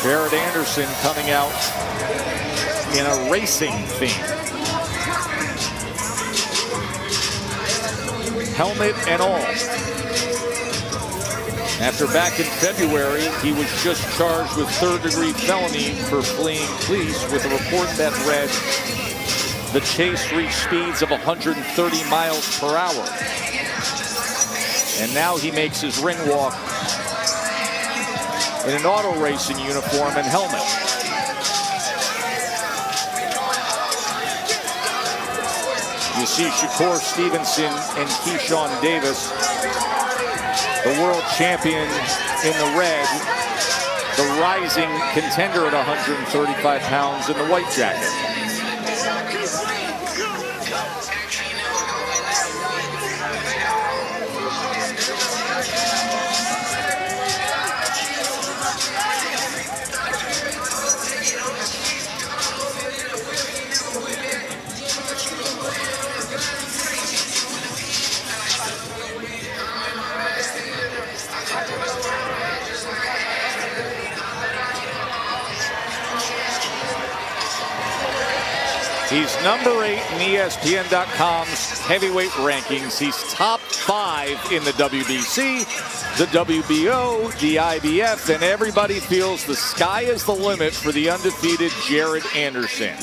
Jared Anderson coming out in a racing theme. Helmet and all. After back in February, he was just charged with third-degree felony for fleeing police with a report that read, the chase reached speeds of 130 miles per hour. And now he makes his ring walk in an auto racing uniform and helmet. You see Shakur Stevenson and Keyshawn Davis, the world champion in the red, the rising contender at 135 pounds in the white jacket. He's number 8 in ESPN.com's heavyweight rankings. He's top 5 in the WBC, the WBO, the IBF, and everybody feels the sky is the limit for the undefeated Jared Anderson.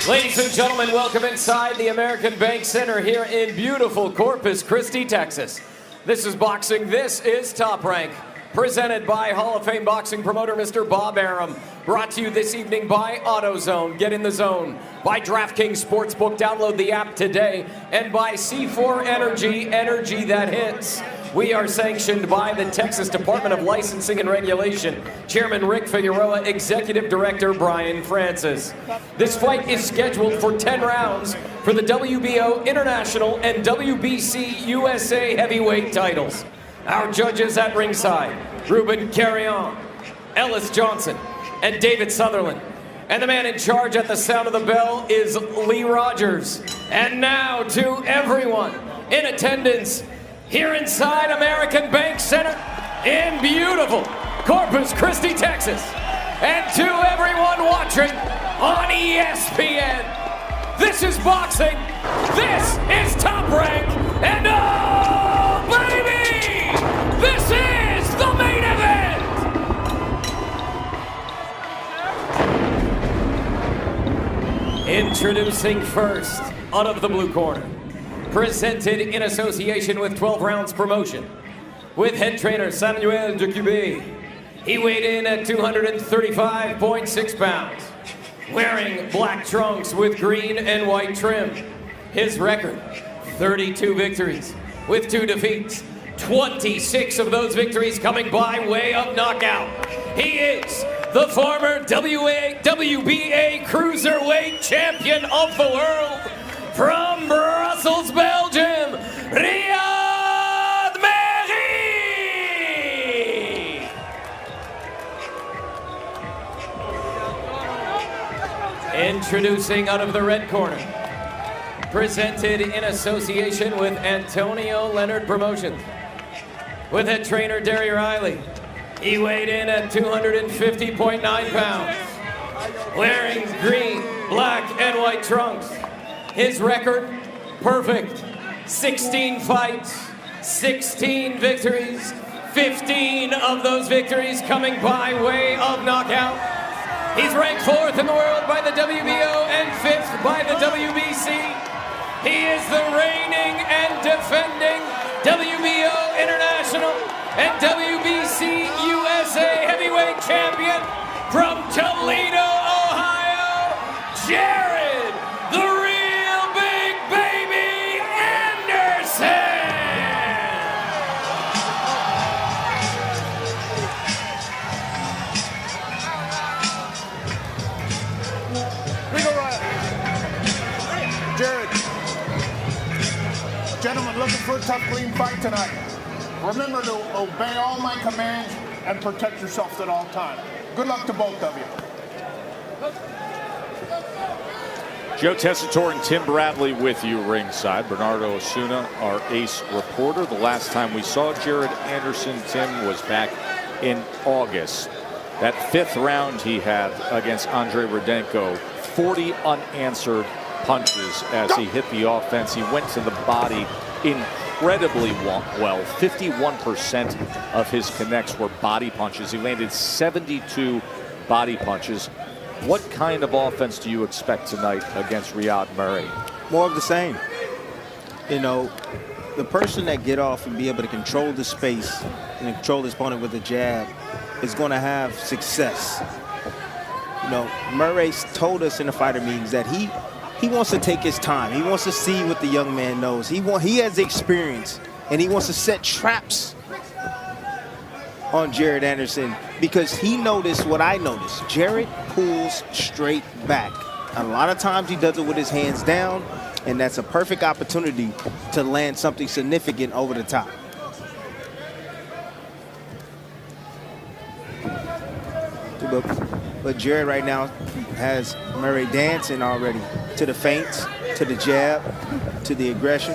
Ladies and gentlemen, welcome inside the American Bank Center here in beautiful Corpus Christi, Texas. This is boxing. This is Top Rank. Presented by Hall of Fame boxing promoter Mr. Bob Arum. Brought to you this evening by AutoZone. Get in the zone. By DraftKings Sportsbook. Download the app today. And by C4 Energy, energy that hits. We are sanctioned by the Texas Department of Licensing and Regulation. Chairman Rick Figueroa, Executive Director Brian Francis. This fight is scheduled for 10 rounds for the WBO International and WBC USA heavyweight titles. Our judges at ringside, Ruben Carrion, Ellis Johnson, and David Sutherland. And the man in charge at the sound of the bell is Lee Rogers. And now to everyone in attendance here inside American Bank Center in beautiful Corpus Christi, Texas. And to everyone watching on ESPN, this is boxing, this is Top Rank, and oh, baby! This is the main event! Introducing first, out of the blue corner, presented in association with 12 Rounds Promotion, with head trainer Samuel Ducubé. He weighed in at 235.6 pounds, wearing black trunks with green and white trim. His record, 32 victories with 2 defeats. 26 of those victories coming by way of knockout. He is the former WBA Cruiserweight Champion of the World from Brussels, Belgium, Ryad Merhy. Introducing out of the red corner, presented in association with Antonio Leonard Promotions, with head trainer Derry Riley. He weighed in at 250.9 pounds, wearing green, black, and white trunks. His record, perfect. 16 fights, 16 victories, 15 of those victories coming by way of knockout. He's ranked 4th in the world by the WBO and 5th by the WBC. He is the reigning and defending WBO International and WBC USA heavyweight champion from Toledo, Ohio, Jared, the real big baby Anderson! Legal Ryad. Jared. Gentlemen, looking for a tough, clean fight tonight. Remember to obey all my commands and protect yourselves at all times. Good luck to both of you. Joe Tessitore and Tim Bradley with you ringside. Bernardo Osuna, our ace reporter. The last time we saw Jared Anderson, Tim, was back in August. That 5th round he had against Andrei Rudenko, 40 unanswered punches as he hit the offense. He went to the body incredibly well. 51% of his connects were body punches. He landed 72 body punches. What kind of offense do you expect tonight against Ryad Merhy? More of the same. You know, the person that get off and be able to control the space and control his opponent with a jab is going to have success. You know, Merhy told us in the fighter meetings that he wants to take his time. He wants to see what the young man knows. He has the experience, and he wants to set traps on Ryad Anderson because he noticed what I noticed. Jared pulls straight back. A lot of times he does it with his hands down, and that's a perfect opportunity to land something significant over the top. But Jared right now has Merhy dancing already to the feints, to the jab, to the aggression.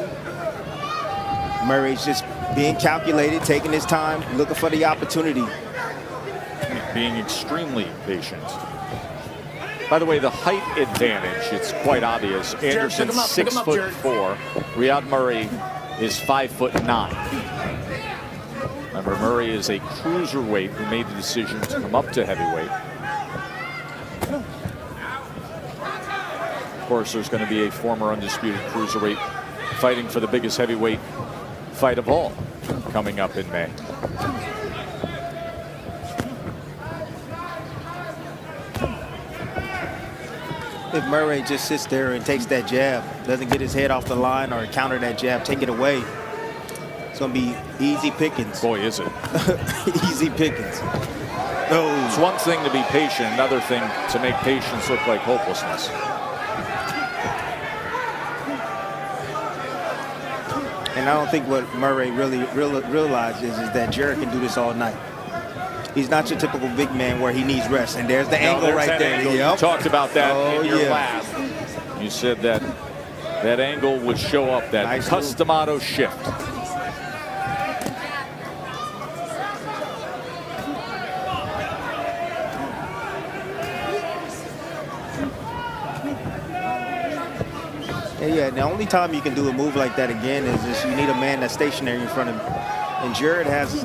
Merhy's just being calculated, taking his time, looking for the opportunity. Being extremely patient. By the way, the height advantage, it's quite obvious. Anderson's 6'4". Ryad Merhy is 5'9". Remember, Merhy is a cruiserweight who made the decision to come up to heavyweight. Of course, there's going to be a former undisputed cruiserweight fighting for the biggest heavyweight fight of all coming up in May. If Merhy just sits there and takes that jab, doesn't get his head off the line or counter that jab, take it away, it's going to be easy pickings. Boy, is it. Easy pickings. Oh. It's one thing to be patient, another thing to make patience look like hopelessness. And I don't think what Merhy really realizes is that Jared can do this all night. He's not your typical big man where he needs rest. And there's the angle right there. Angle. Yep. You talked about that in your yeah. lab. You said that that angle would show up, that nice customado shift. Yeah, the only time you can do a move like that again is if you need a man that's stationary in front of him. And Jared has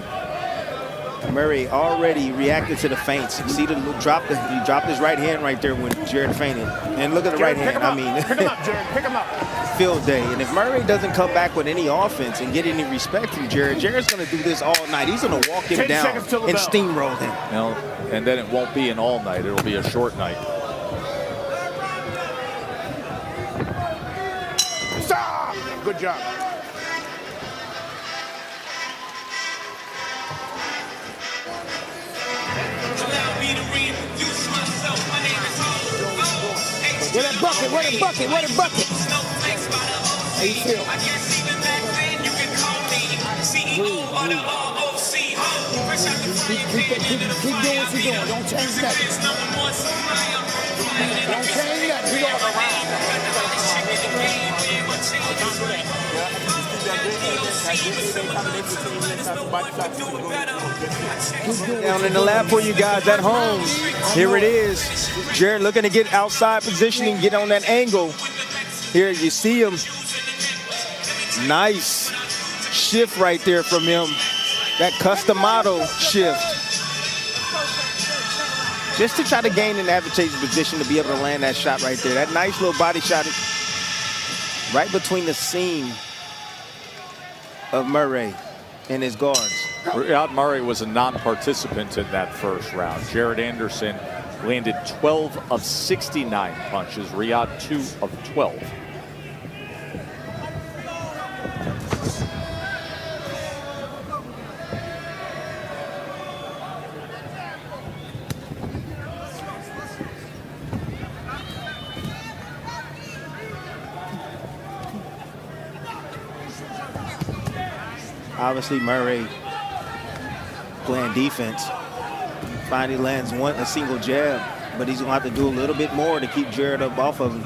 Merhy already reacted to the feints. You see he dropped his right hand right there when Jared feinted. And look at the Jared, right hand. I mean, pick him up, Jared. Pick him up. Field day. And if Merhy doesn't come back with any offense and get any respect from Jared, Jared's going to do this all night. He's going to walk him down and steamroll him. No, and then it won't be an all night. It'll be a short night. Good job. Where that bucket? Where the bucket? Where the bucket? How you feel? Keep doing what you're doing. Don't change nothing. Don't change nothing. We all around. Down in the lab for you guys at home. Here it is. Jared looking to get outside positioning, get on that angle. Here you see him. Nice shift right there from him. That customado shift. Just to try to gain an advantageous position to be able to land that shot right there. That nice little body shot right between the seam of Merhy and his guards. Ryad Merhy was a non-participant in that first round. Jared Anderson landed 12 of 69 punches. Ryad 2 of 12. Obviously, Merhy playing defense. Finally lands a single jab, but he's going to have to do a little bit more to keep Jared up off of him.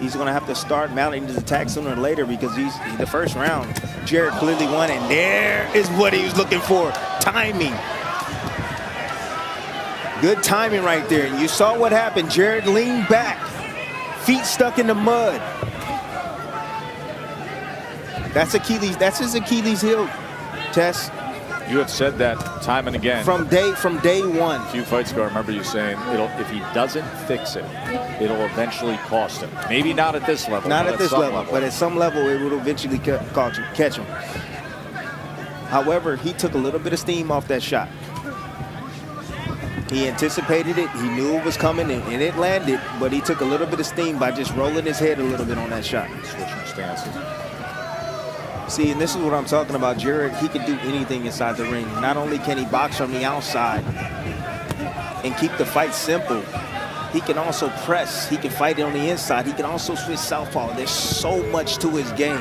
he's going to have to start mounting his attack sooner or later because he's the first round. Jared clearly won, and there is what he was looking for. Timing. Good timing right there. And you saw what happened. Jared leaned back, feet stuck in the mud. That's Achilles. That's his Achilles heel, Tess. You have said that time and again. From day one. A few fights ago, I remember you saying, if he doesn't fix it, it'll eventually cost him. Maybe not at this level. Not at this level, but at some level, it will eventually catch him. However, he took a little bit of steam off that shot. He anticipated it. He knew it was coming, and it landed, but he took a little bit of steam by just rolling his head a little bit on that shot. Switching stances. See, and this is what I'm talking about. Jared, he can do anything inside the ring. Not only can he box from the outside and keep the fight simple, he can also press. He can fight on the inside. He can also switch southpaw. There's so much to his game.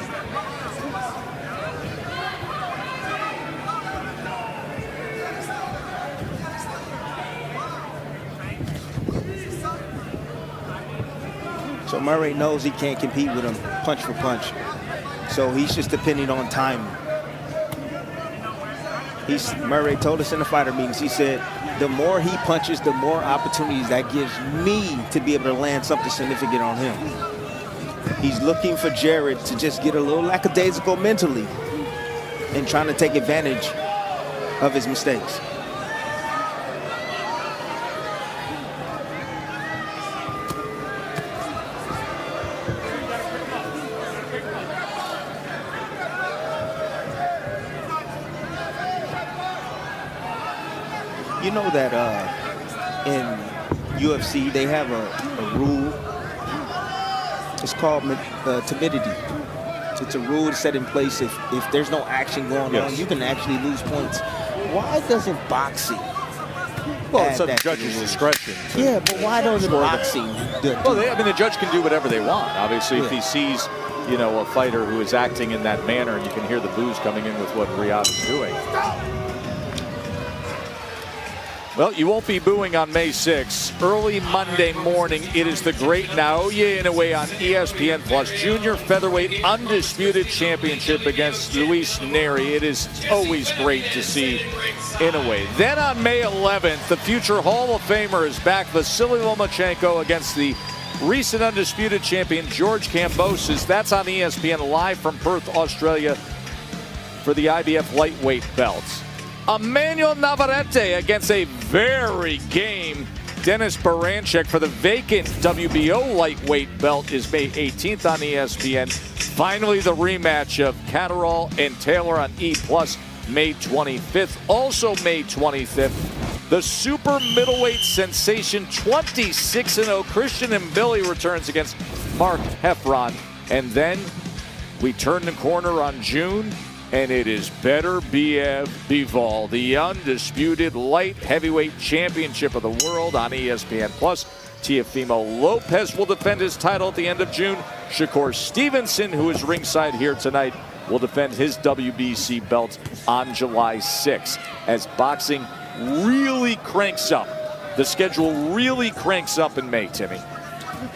So Murray knows he can't compete with him punch for punch. So he's just depending on timing. Murray told us in the fighter meetings, he said, the more he punches, the more opportunities that gives me to be able to land something significant on him. He's looking for Jared to just get a little lackadaisical mentally and trying to take advantage of his mistakes. You know that in UFC they have a rule. It's called timidity. It's a rule set in place. If there's no action going on, you can actually lose points. Why doesn't boxing? Well, it's up to judge's discretion. Yeah, but why doesn't boxing? Well, I mean, the judge can do whatever they want. Obviously, if he sees, a fighter who is acting in that manner, and you can hear the boos coming in with what Ryad is doing. Well, you won't be booing on May 6th. Early Monday morning, it is the great Naoya Inoue on ESPN Plus. Junior Featherweight Undisputed Championship against Luis Neri. It is always great to see Inoue. Then on May 11th, the future Hall of Famer is back. Vasily Lomachenko against the recent Undisputed Champion George Kambosos. That's on ESPN live from Perth, Australia for the IBF lightweight belts. Emmanuel Navarrete against a very game Dennis Baranchek for the vacant WBO lightweight belt is May 18th on ESPN. Finally, the rematch of Catterall and Taylor on E+, May 25th. Also May 25th, the super middleweight sensation 26-0 Christian Mbili returns against Mark Heffron. And then we turn the corner on June, and it is Beterbiev Bivol, the undisputed light heavyweight championship of the world on ESPN+. Teofimo Lopez will defend his title at the end of June. Shakur Stevenson, who is ringside here tonight, will defend his WBC belt on July 6th. As boxing really cranks up, the schedule really cranks up in May, Timmy.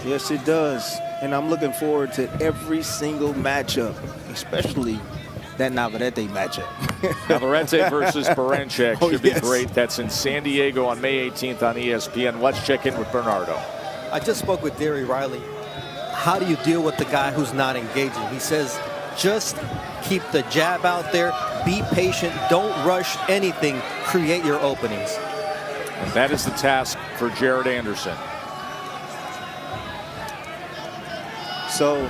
Yes, it does. And I'm looking forward to every single matchup, especially that Navarrete matchup. Navarrete versus Baranchek should be great. That's in San Diego on May 18th on ESPN. Let's check in with Bernardo. I just spoke with Derry Riley. How do you deal with the guy who's not engaging? He says, just keep the jab out there, be patient, don't rush anything, create your openings. And that is the task for Jared Anderson. So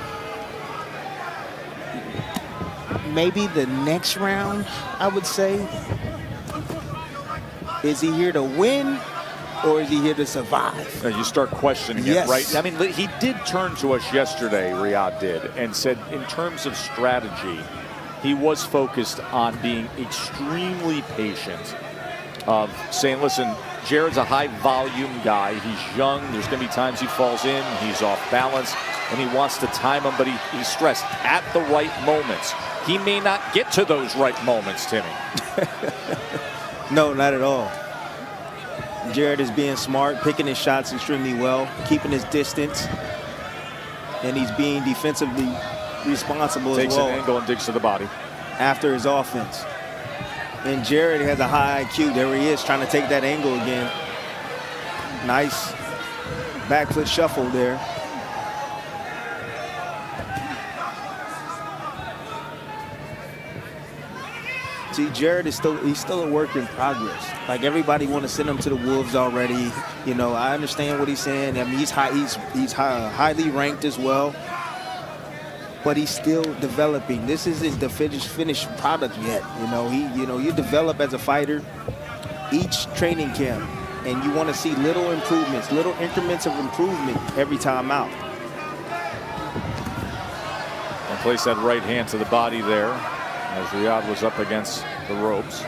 maybe the next round, I would say, is he here to win or is he here to survive? You start questioning it, right? I mean, he did turn to us yesterday, Ryad did, and said in terms of strategy, he was focused on being extremely patient, of saying, listen, Jared's a high volume guy. He's young. There's going to be times he falls in. He's off balance, and he wants to time him, but he's stressed at the right moments. He may not get to those right moments, Timmy. No, not at all. Jared is being smart, picking his shots extremely well, keeping his distance. and he's being defensively responsible Takes as well an angle and digs to the body. after his offense. And Jared has a high IQ. There he is trying to take that angle again. Nice back foot shuffle there. See, Jared is still a work in progress. Like, everybody want to send him to the Wolves already. You know, I understand what he's saying. I mean, he's highly ranked as well, but he's still developing. This isn't the finished product yet. You develop as a fighter each training camp, and you want to see little improvements, little increments of improvement every time out. And place that right hand to the body there, as Ryad was up against the ropes.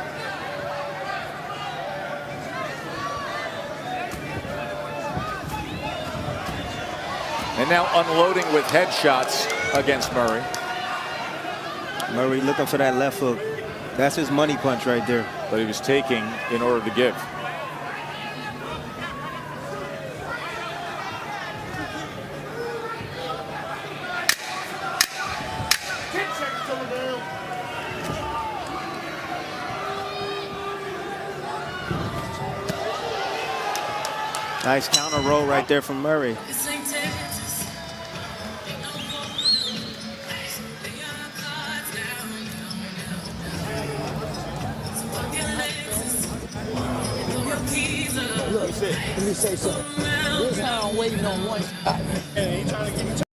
And now unloading with headshots against Merhy. Merhy looking for that left hook. That's his money punch right there. But he was taking in order to give. Nice counter roll right there from Merhy. Look, let me say something. This how I'm waiting on one shot.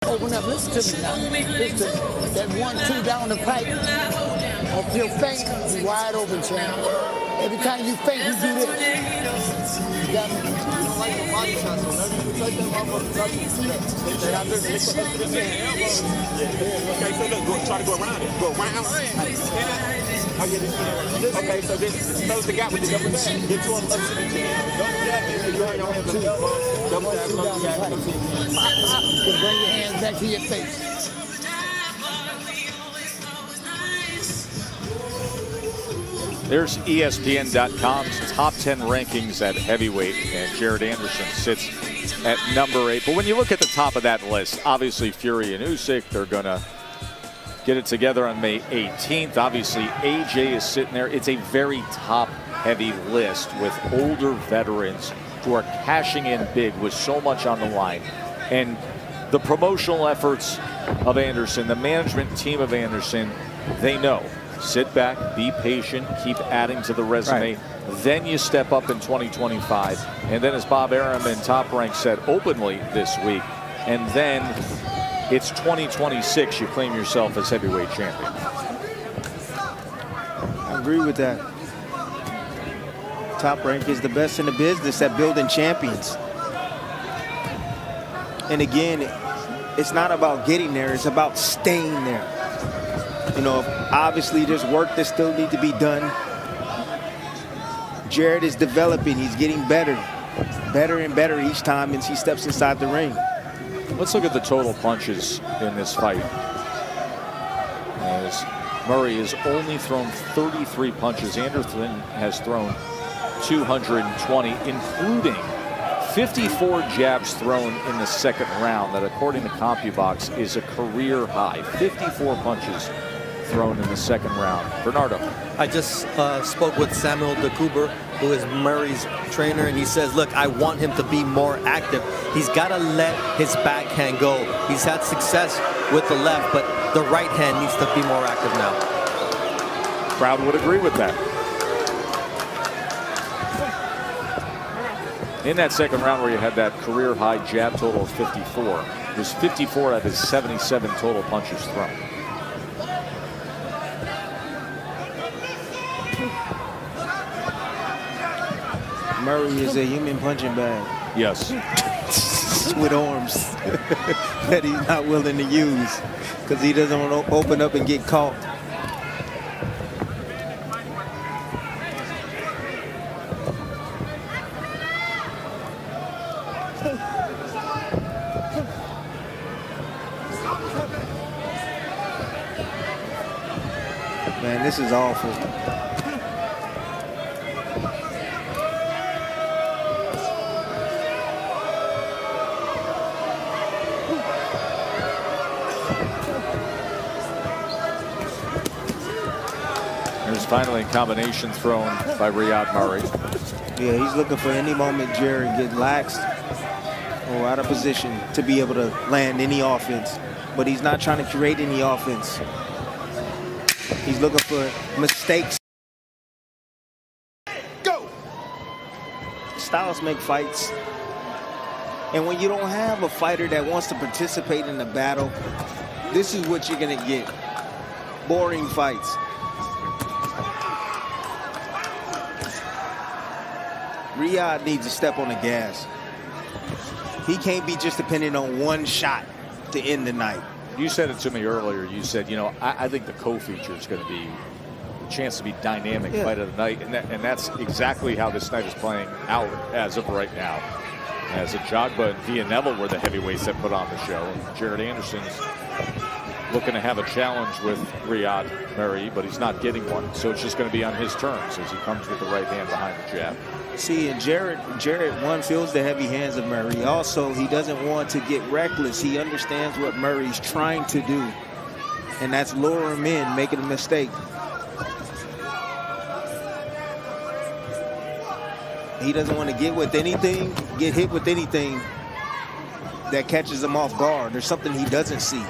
Open up, listen to me now. Listen to me. That 1-2 down the pipe. If you faint, you wide open, champ. Every time you faint, you do this. You got me? You don't like the body shots, so whenever you take them off of the touch, you do that. Okay, so look, try to go around it. Go around. Okay, so this close the gap with the double jab. Get to him up to the chin. Double jab. You already don't have the double jab. You can bring your hands back to your face. There's ESPN.com's top 10 rankings at heavyweight, and Jared Anderson sits at number 8. But when you look at the top of that list, obviously Fury and Usyk, they're going to get it together on May 18th. Obviously, AJ is sitting there. It's a very top-heavy list with older veterans who are cashing in big with so much on the line. And the promotional efforts of Anderson, the management team of Anderson, they know. Sit back, be patient, keep adding to the resume. Right. Then you step up in 2025. And then, as Bob Arum and Top Rank said openly this week, and then it's 2026, you claim yourself as heavyweight champion. I agree with that. Top Rank is the best in the business at building champions. And again, it's not about getting there, it's about staying there. You know, obviously there's work that still needs to be done. Jared is developing, he's getting better and better each time as he steps inside the ring. Let's look at the total punches in this fight. As Merhy has only thrown 33 punches. Anderson has thrown 220, including 54 jabs thrown in the second round. That, according to CompuBox, is a career high. 54 punches thrown in the second round. Bernardo. I just spoke with Samuel DeCuber, who is Merhy's trainer, and he says, look, I want him to be more active. He's got to let his backhand go. He's had success with the left, but the right hand needs to be more active now. Crowd would agree with that. In that second round where you had that career high jab total of 54, there's 54 out of his 77 total punches thrown. Merhy is a human punching bag. Yes. With arms that he's not willing to use because he doesn't want to open up and get caught. Man, this is awful. Finally, combination thrown by Ryad Merhy. Yeah, he's looking for any moment Jared get laxed or out of position to be able to land any offense. But he's not trying to create any offense. He's looking for mistakes. Go! Styles make fights. And when you don't have a fighter that wants to participate in the battle, this is what you're going to get. Boring fights. Ryad needs to step on the gas. He can't be just dependent on one shot to end the night. You said it to me earlier. You said, you know, I think the co-feature is going to be a chance to be dynamic fight of the night. And that's exactly how this night is playing out as of right now. As Ajagba and Via Neville were the heavyweights that put on the show. And Jared Anderson's looking to have a challenge with Ryad Merhy, but he's not getting one. So it's just going to be on his terms as he comes with the right hand behind the jab. See, and Jared, one, feels the heavy hands of Merhy. Also, he doesn't want to get reckless. He understands what Murray's trying to do, and that's lure him in, making a mistake. He doesn't want to get hit with anything that catches him off guard. There's something he doesn't see.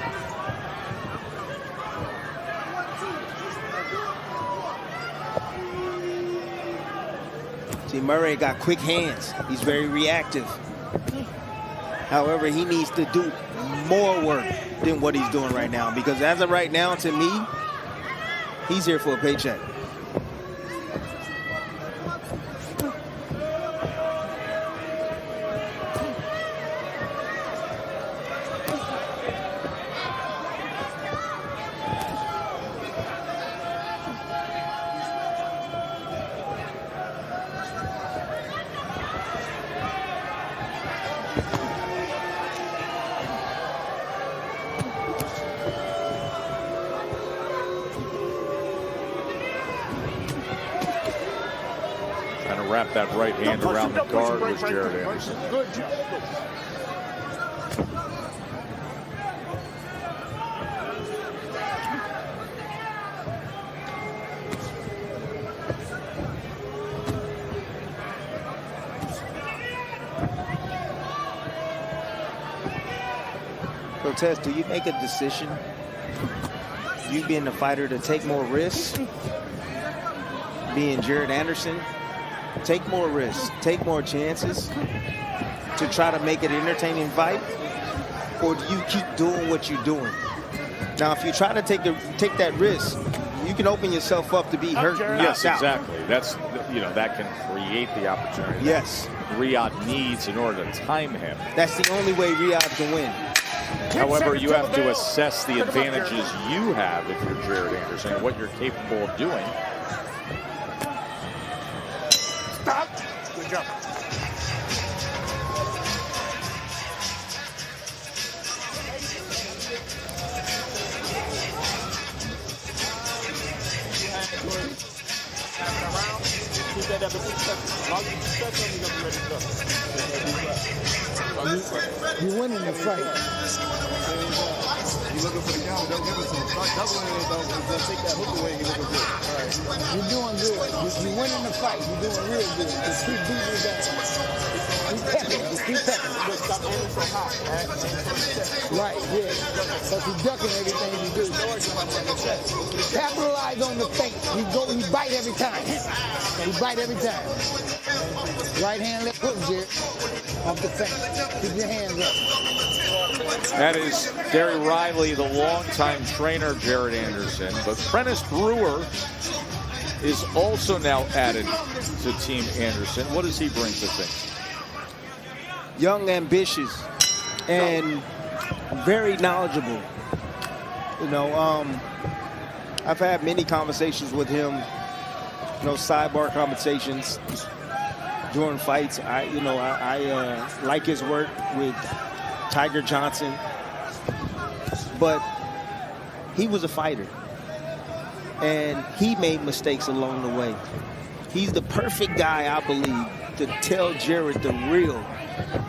See, Murray got quick hands. He's very reactive. However, he needs to do more work than what he's doing right now, because as of right now, to me, he's here for a paycheck. Wrap that right hand around the guard was Jared Anderson. Good job. Cortez, do you make a decision, you being the fighter, to take more risks? Being Jared Anderson, take more risks, take more chances to try to make it an entertaining fight? Or do you keep doing what you're doing? Now, if you try to take that risk, you can open yourself up to be hurt. Yes, exactly. That's, you know, that can create the opportunity. Yes. Ryad needs in order to time him. That's the only way Ryad can win. However, you have to assess the advantages you have if you're Jared Anderson and what you're capable of doing. Stop. Good job. Keep that up at 6 seconds. As long as you stretch them, you're going to be ready to go. You're winning the fight. You looking for the count? Don't give it to him. Start doubling it, though. Just take that hook away and you're looking good. All right. You're doing good. You're winning the fight. You're doing real good. Just keep beating his ass. Keep pecking. Just keep pecking. Stop aiming so high. Right, yeah. Because he's ducking everything you do. Capitalize on the feint. You bite every time. You bite every time. Right hand, left hook, Jared. Off the feint. Keep your hands up. That is Gary Riley, the longtime trainer of Jared Anderson. But Prentice Brewer is also now added to Team Anderson. What does he bring to things? Young, ambitious, and very knowledgeable. You know, I've had many conversations with him, you know, sidebar conversations during fights. I like his work with Tiger Johnson, but he was a fighter, and he made mistakes along the way. He's the perfect guy, I believe, to tell Jared the real,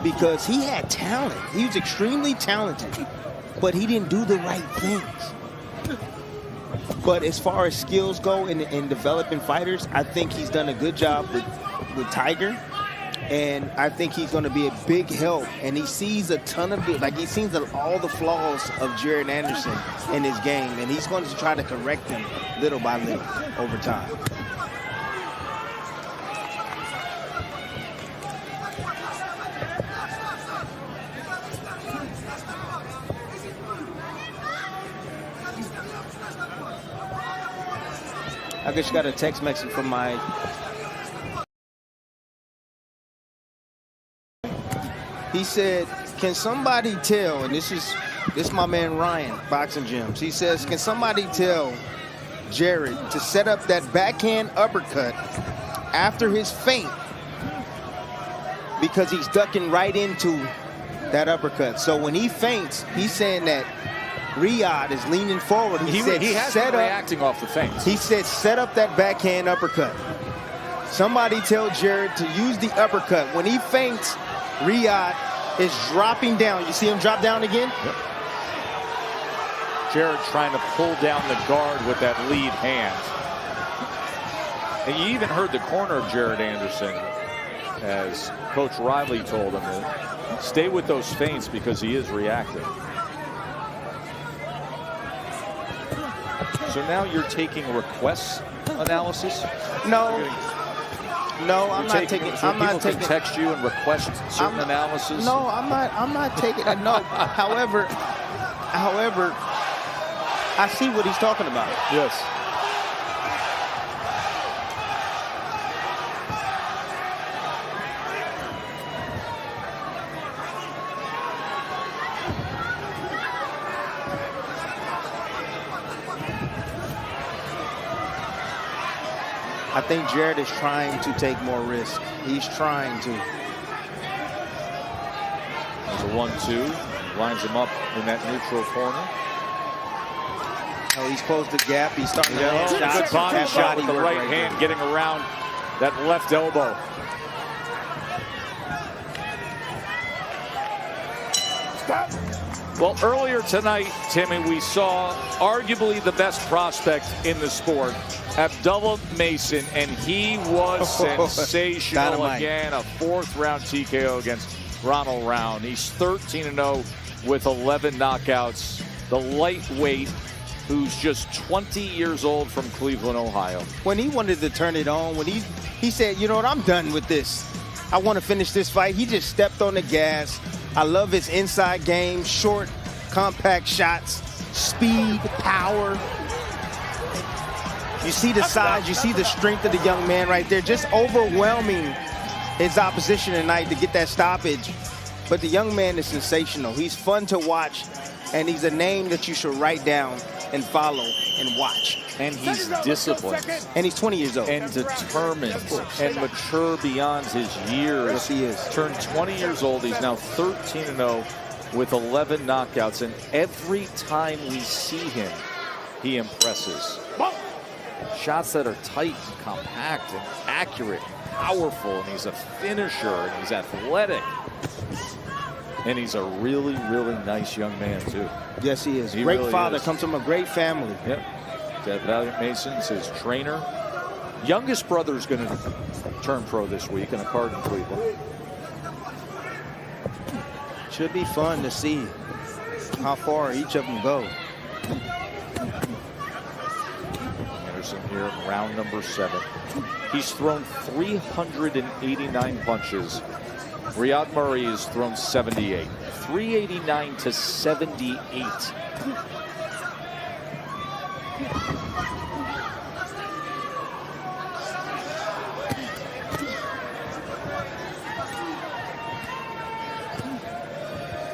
because he had talent. He was extremely talented, but he didn't do the right things. But as far as skills go in developing fighters, I think he's done a good job with Tiger. And I think he's going to be a big help. And he sees a ton of it. Like, he sees all the flaws of Jared Anderson in his game. And he's going to try to correct them little by little over time. I just got a text message from my... He said, can somebody tell, and this is my man Ryan, Boxing Gyms. He says, can somebody tell Jared to set up that backhand uppercut after his feint, because he's ducking right into that uppercut. So when he feints, he's saying that Ryad is leaning forward. He has been reacting off the feints. He said, set up that backhand uppercut. Somebody tell Jared to use the uppercut. When he feints, Ryad is dropping down. You see him drop down again? Yep. Jared trying to pull down the guard with that lead hand. And you even heard the corner of Jared Anderson, as Coach Riley told him to stay with those feints because he is reacting. So now you're taking requests analysis? No. No, I'm not taking. I'm not taking. Can text you and request certain analysis. No, I'm not taking. No. However, I see what he's talking about. Yes. I think Jared is trying to take more risk. He's trying to. There's a 1-2. Lines him up in that neutral corner. Oh, he's closed the gap. He's starting to land shots. Good body shot with the right hand, getting around that left elbow. Stop. Well, earlier tonight, Timmy, we saw arguably the best prospect in the sport, Abdullah Mason, and he was sensational again. A 4th-round TKO against Ronald Round. He's 13-0 with 11 knockouts. The lightweight, who's just 20 years old, from Cleveland, Ohio. When he wanted to turn it on, when he said, you know what, I'm done with this. I want to finish this fight. He just stepped on the gas. I love his inside game, short, compact shots, speed, power. You see the size, you see the strength of the young man right there, just overwhelming his opposition tonight to get that stoppage. But the young man is sensational. He's fun to watch, and he's a name that you should write down and follow and watch. And he's disciplined. And he's 20 years old. And determined and mature beyond his years. Yes, he is. Turned 20 years old. He's now 13-0 with 11 knockouts. And every time we see him, he impresses. Shots that are tight and compact and accurate, powerful. And he's a finisher, and he's athletic. And he's a really, really nice young man, too. Yes, he is. He great really father, is. Comes from a great family. Yep. Dad Valiant Mason's his trainer. Youngest brother's going to turn pro this week in a card in Cleveland. Should be fun to see how far each of them go. Anderson here in round number 7. He's thrown 389 punches. Ryad Merhy has thrown 78. 389 to 78.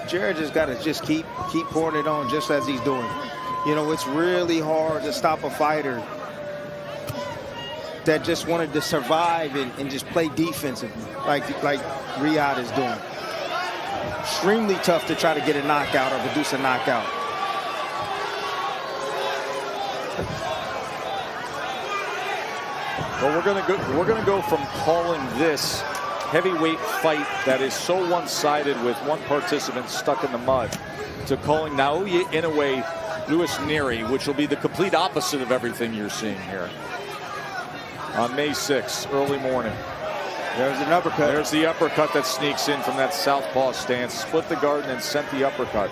Jared just got to keep pouring it on just as he's doing. You know, it's really hard to stop a fighter that just wanted to survive and just play defensively like Ryad is doing. Extremely tough to try to get a knockout or produce a knockout. Well, we're gonna go from calling this heavyweight fight that is so one-sided with one participant stuck in the mud to calling Naoya Inoue Louis Neary, which will be the complete opposite of everything you're seeing here. On May 6th, early morning. There's an uppercut. There's the uppercut that sneaks in from that southpaw stance. Split the guard and then sent the uppercut.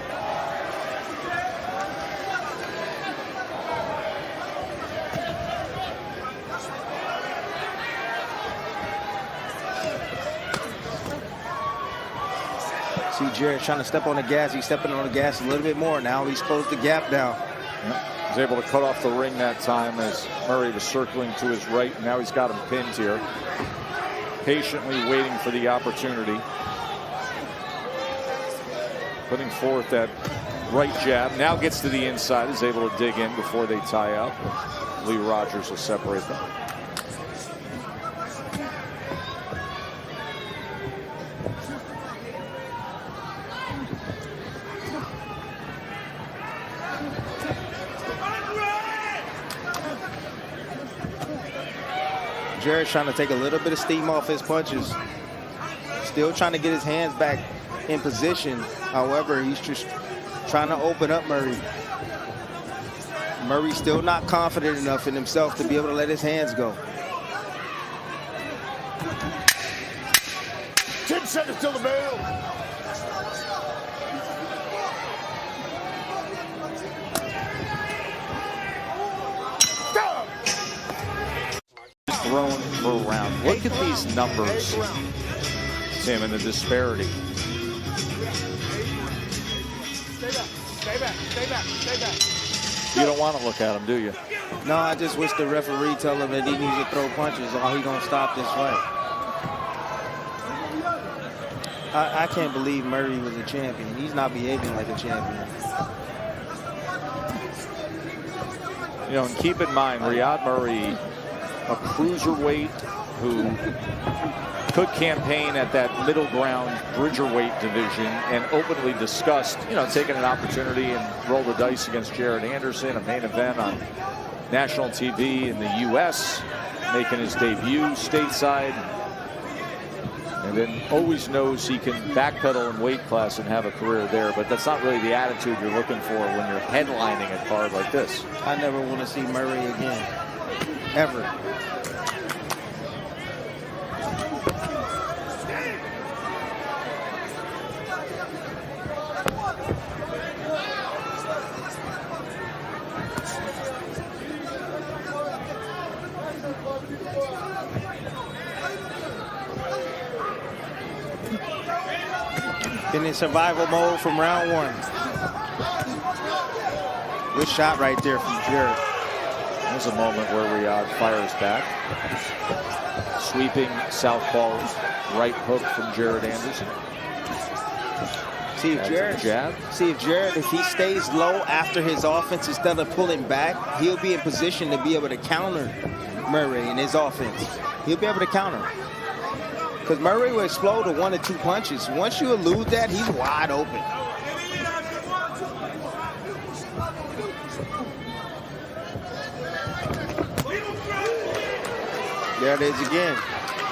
See Jared trying to step on the gas. He's stepping on the gas a little bit more. Now he's closed the gap down. Yep. He's able to cut off the ring that time as Merhy was circling to his right. And now he's got him pinned here. Patiently waiting for the opportunity. Putting forth that right jab. Now gets to the inside. Is able to dig in before they tie up. Lee Rogers will separate them. Jared's trying to take a little bit of steam off his punches. Still trying to get his hands back in position. However, he's just trying to open up Merhy. Merhy's still not confident enough in himself to be able to let his hands go. 10 seconds till the bell. Thrown per round. Look at these numbers, Tim, and the disparity. Stay back. You don't want to look at him, do you? No, I just wish the referee tell him that he needs to throw punches or he gonna stop this fight. I can't believe Merhy was a champion. He's not behaving like a champion. You know, and keep in mind, Ryad Merhy, a cruiserweight who could campaign at that middle ground bridgerweight division and openly discussed, you know, taking an opportunity and roll the dice against Jared Anderson, a main event on national TV in the U.S., making his debut stateside, and then always knows he can backpedal in weight class and have a career there. But that's not really the attitude you're looking for when you're headlining a card like this. I never want to see Merhy again, ever. Been in survival mode from round one. Good shot right there from Jared. There's a moment where Ryad fires back. Sweeping southpaw right hook from Jared Anderson. See if Jared, if he stays low after his offense instead of pulling back, he'll be in position to be able to counter Merhy in his offense. He'll be able to counter. Because Merhy will explode to 1 or 2 punches. Once you elude that, he's wide open. There it is again.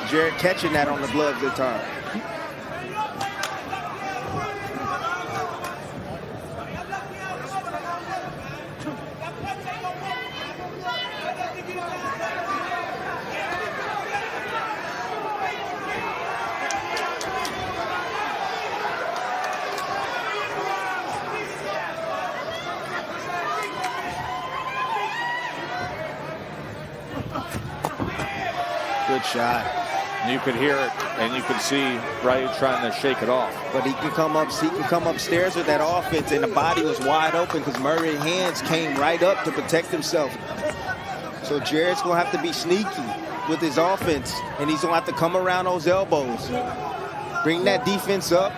Jared catching that on the gloves this time. Good shot. You could hear it, and you could see Ryad trying to shake it off. But he can come upstairs with that offense, and the body was wide open because Merhy's hands came right up to protect himself. So Jared's gonna have to be sneaky with his offense, and he's gonna have to come around those elbows. Bring that defense up,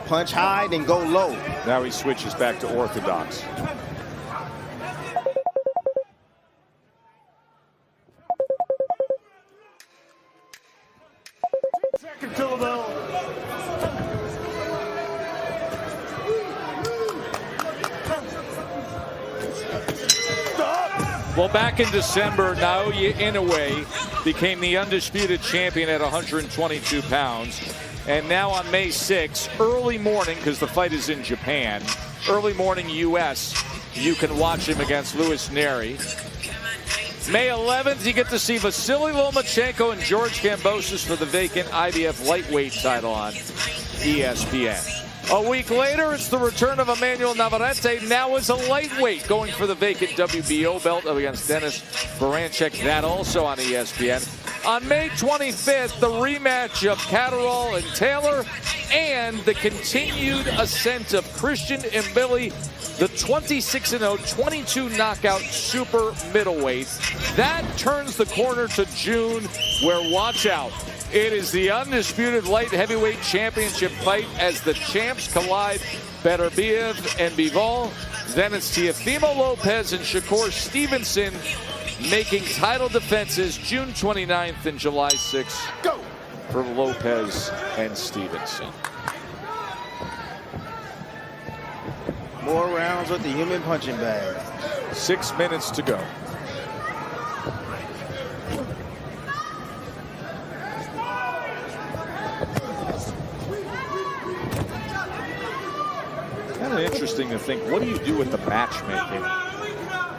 punch high, then go low. Now he switches back to orthodox. Well, back in December, Naoya Inoue became the undisputed champion at 122 pounds. And now on May 6th, early morning, because the fight is in Japan, early morning U.S., you can watch him against Louis Neri. May 11th, you get to see Vasily Lomachenko and George Kambosos for the vacant IBF lightweight title on ESPN. A week later, it's the return of Emmanuel Navarrete, now as a lightweight, going for the vacant WBO belt against Dennis Baranchek, that also on ESPN. On May 25th, the rematch of Catterall and Taylor, and the continued ascent of Christian Mbili, the 26-0, 22 knockout super middleweight. That turns the corner to June, where, watch out, it is the undisputed light heavyweight championship fight as the champs collide, Beterbiev and Bivol. Then it's Teofimo Lopez and Shakur Stevenson making title defenses June 29th and July 6th Go! for Lopez and Stevenson. More rounds with the human punching bag. 6 minutes to go. Kind of interesting to think, what do you do with the matchmaking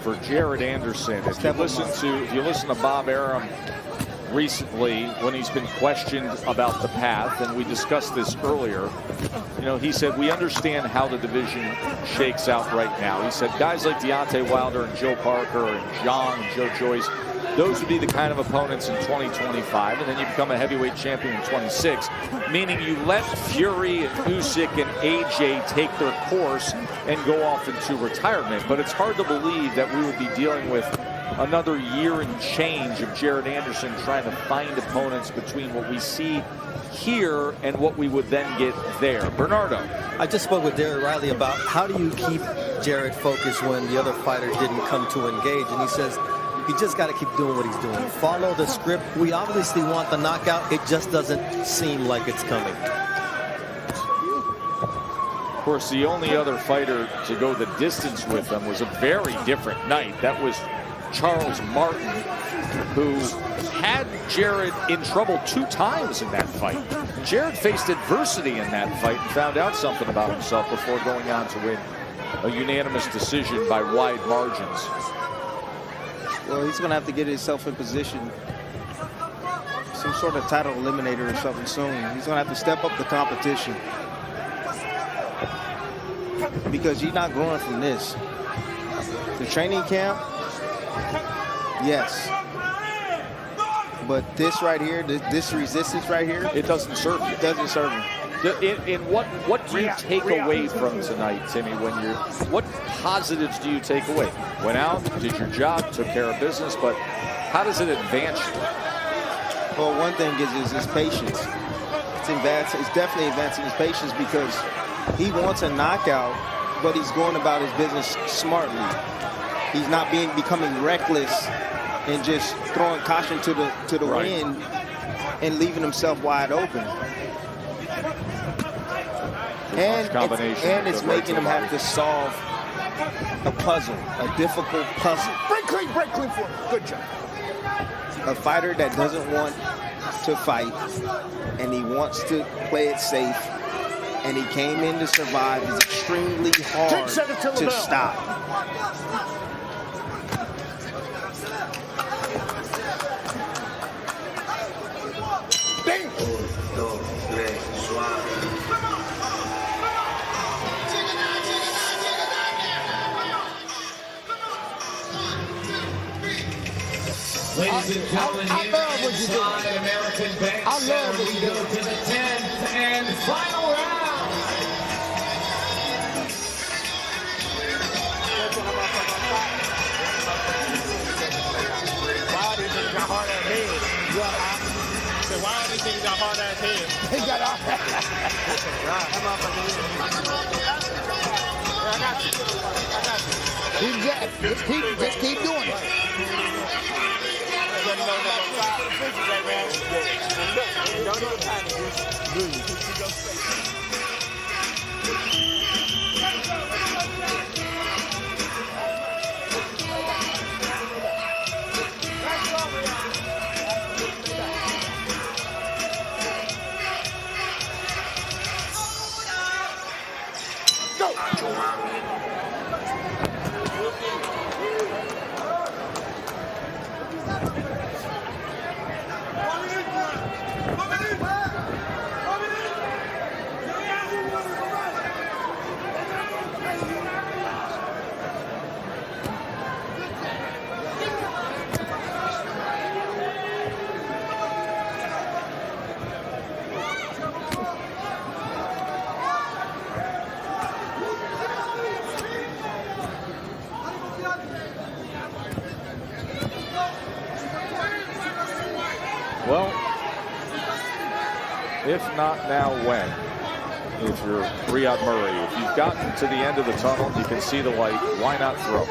for Jared Anderson? If you listen to Bob Arum recently, when he's been questioned about the path, and we discussed this earlier, you know, he said, we understand how the division shakes out right now. He said guys like Deontay Wilder and Joe Parker and Zhang and Joe Joyce, those would be the kind of opponents in 2025, and then you become a heavyweight champion in 26, meaning you let Fury and Usyk and AJ take their course and go off into retirement. But it's hard to believe that we would be dealing with another year and change of Jared Anderson trying to find opponents between what we see here and what we would then get there. Bernardo. I just spoke with Derek Riley about how do you keep Jared focused when the other fighter didn't come to engage, and he says you just got to keep doing what he's doing. Follow the script. We obviously want the knockout. It just doesn't seem like it's coming. Of course, the only other fighter to go the distance with them was a very different night. That was Charles Martin, who had Jared in trouble 2 times in that fight. Jared faced adversity in that fight and found out something about himself before going on to win a unanimous decision by wide margins. Well, he's going to have to get himself in position, some sort of title eliminator or something soon. He's going to have to step up the competition, because he's not growing from this. The training camp, yes, but this right here, this resistance right here, it doesn't serve you. It doesn't serve him. In what do you take away from tonight, Timmy? What positives do you take away? Went out, did your job, took care of business, but how does it advance you? Well, one thing is his patience. It's definitely advancing his patience, because he wants a knockout, but he's going about his business smartly. He's not becoming reckless and just throwing caution to the wind and leaving himself wide open. And it's making him have to solve a puzzle, a difficult puzzle. Break clean for him. Good job. A fighter that doesn't want to fight, and he wants to play it safe, and he came in to survive, is extremely hard to stop. Ding! Ladies and gentlemen, I love what you do. American Bank I love what you do. go to the 10th and final round. Why do you think got hard ass head? Why do you think got hard ass head? He got off. Just keep doing it. If not now, when? If you're Ryad Merhy, if you've gotten to the end of the tunnel, you can see the light, why not throw?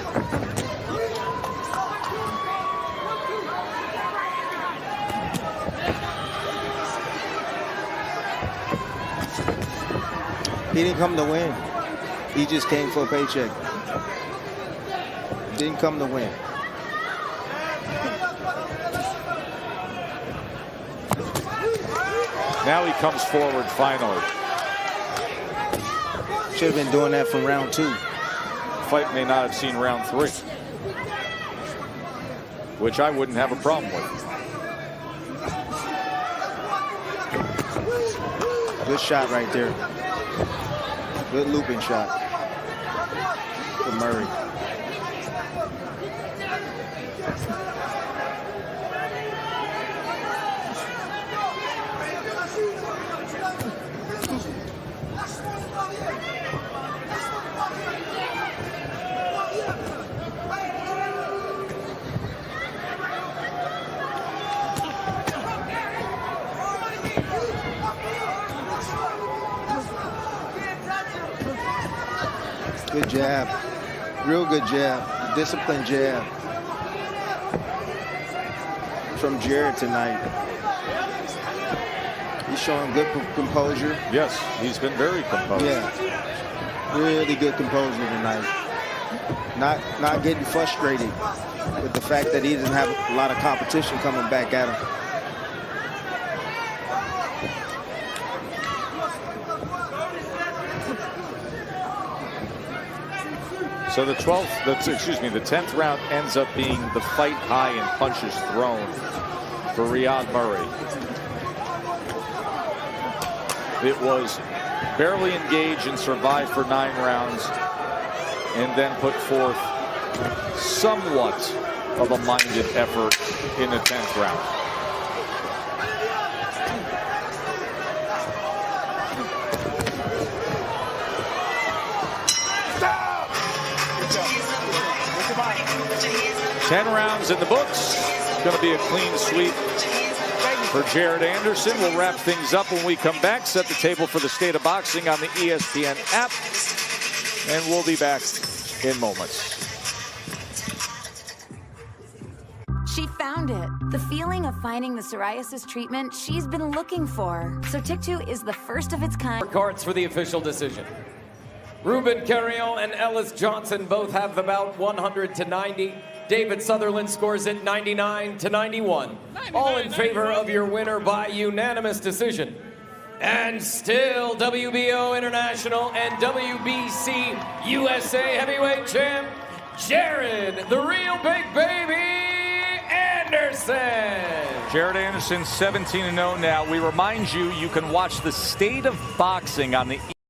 He didn't come to win. He just came for a paycheck. Didn't come to win. Now he comes forward finally. Should have been doing that from round 2. Fight may not have seen round 3, which I wouldn't have a problem with. Good shot right there. Good looping shot for Merhy. Good jab. Real good jab. Disciplined jab from Jared tonight. He's showing good composure. Yes, he's been very composed. Yeah. Really good composure tonight. Not getting frustrated with the fact that he doesn't have a lot of competition coming back at him. So the 10th round ends up being the fight high and punches thrown for Ryad Merhy. It was barely engage and survive for 9 rounds and then put forth somewhat of a minded effort in the 10th round. Stop! Good job. Look at mine. 10 rounds in the books. It's going to be a clean sweep for Jared Anderson. We'll wrap things up when we come back. Set the table for the state of boxing on the ESPN app. And we'll be back in moments. She found it. The feeling of finding the psoriasis treatment she's been looking for. Sotyktu is the first of its kind. Cards for the official decision. Ruben Carrion and Ellis Johnson both have the bout 100-90. David Sutherland scores it 99-91. All in favor of your winner by unanimous decision. And still WBO International and WBC USA heavyweight champ, Jared, the real big baby, Anderson. Jared Anderson, 17-0 now. We remind you, you can watch the state of boxing on the